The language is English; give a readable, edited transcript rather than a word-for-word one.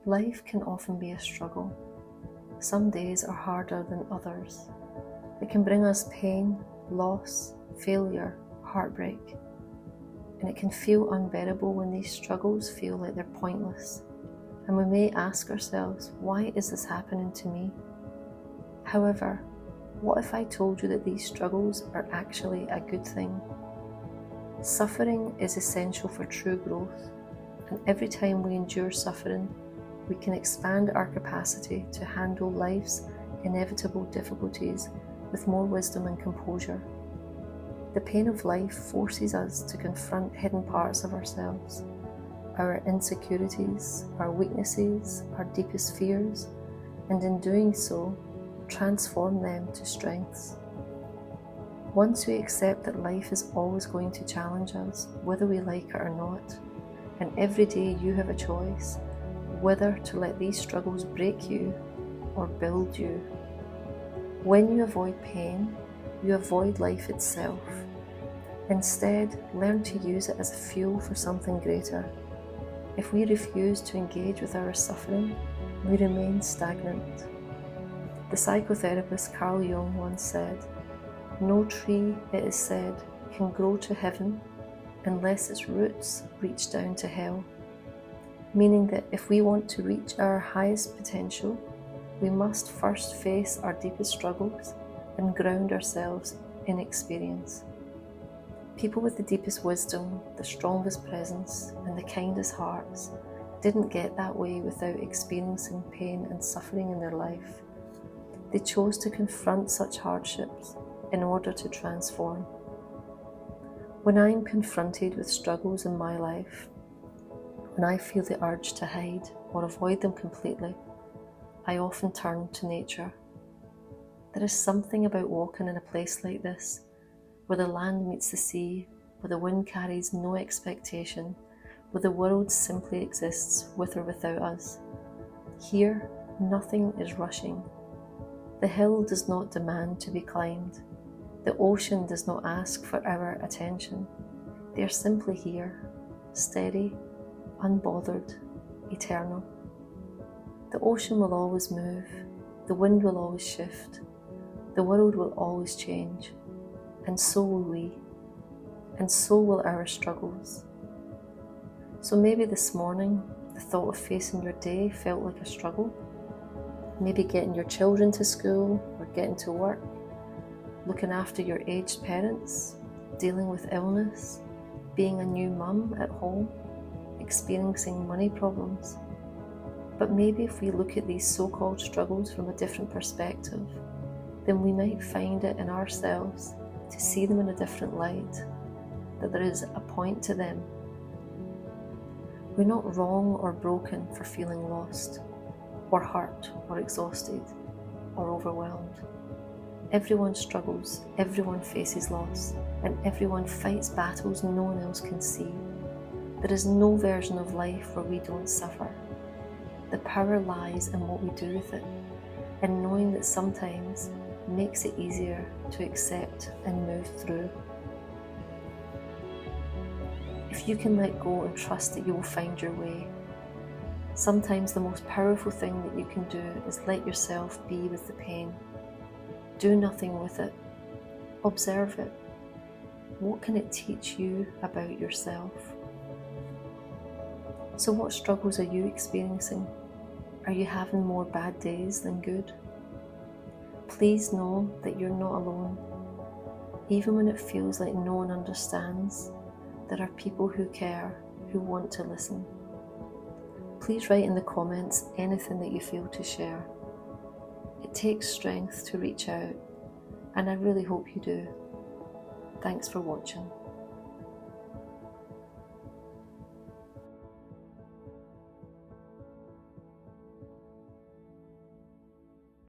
Life can often be a struggle. Some days are harder than others. It can bring us pain, loss, failure, heartbreak. And it can feel unbearable when these struggles feel like they're pointless. And we may ask ourselves, why is this happening to me? However, what if I told you that these struggles are actually a good thing? Suffering is essential for true growth, and every time we endure suffering, we can expand our capacity to handle life's inevitable difficulties with more wisdom and composure. The pain of life forces us to confront hidden parts of ourselves, our insecurities, our weaknesses, our deepest fears, and in doing so, transform them to strengths. Once we accept that life is always going to challenge us, whether we like it or not, and every day you have a choice, whether to let these struggles break you or build you. When you avoid pain, you avoid life itself. Instead, learn to use it as a fuel for something greater. If we refuse to engage with our suffering, we remain stagnant. The psychotherapist Carl Jung once said, "No tree, it is said, can grow to heaven unless its roots reach down to hell." Meaning that if we want to reach our highest potential, we must first face our deepest struggles and ground ourselves in experience. People with the deepest wisdom, the strongest presence, and the kindest hearts didn't get that way without experiencing pain and suffering in their life. They chose to confront such hardships in order to transform. When I'm confronted with struggles in my life, when I feel the urge to hide or avoid them completely, I often turn to nature. There is something about walking in a place like this, where the land meets the sea, where the wind carries no expectation, where the world simply exists with or without us. Here, nothing is rushing. The hill does not demand to be climbed. The ocean does not ask for our attention. They are simply here, steady, unbothered, eternal. The ocean will always move, the wind will always shift, the world will always change, and so will we, and so will our struggles. So maybe this morning, the thought of facing your day felt like a struggle. Maybe getting your children to school or getting to work, looking after your aged parents, dealing with illness, being a new mum at home, experiencing money problems. But maybe if we look at these so-called struggles from a different perspective, then we might find it in ourselves to see them in a different light, that there is a point to them. We're not wrong or broken for feeling lost, or hurt, or exhausted, or overwhelmed. Everyone struggles, everyone faces loss, and everyone fights battles no one else can see. There is no version of life where we don't suffer. The power lies in what we do with it, and knowing that sometimes makes it easier to accept and move through. If you can let go and trust that you will find your way, sometimes the most powerful thing that you can do is let yourself be with the pain. Do nothing with it. Observe it. What can it teach you about yourself? So what struggles are you experiencing? Are you having more bad days than good? Please know that you're not alone. Even when it feels like no one understands, there are people who care, who want to listen. Please write in the comments anything that you feel to share. It takes strength to reach out, and I really hope you do. Thanks for watching.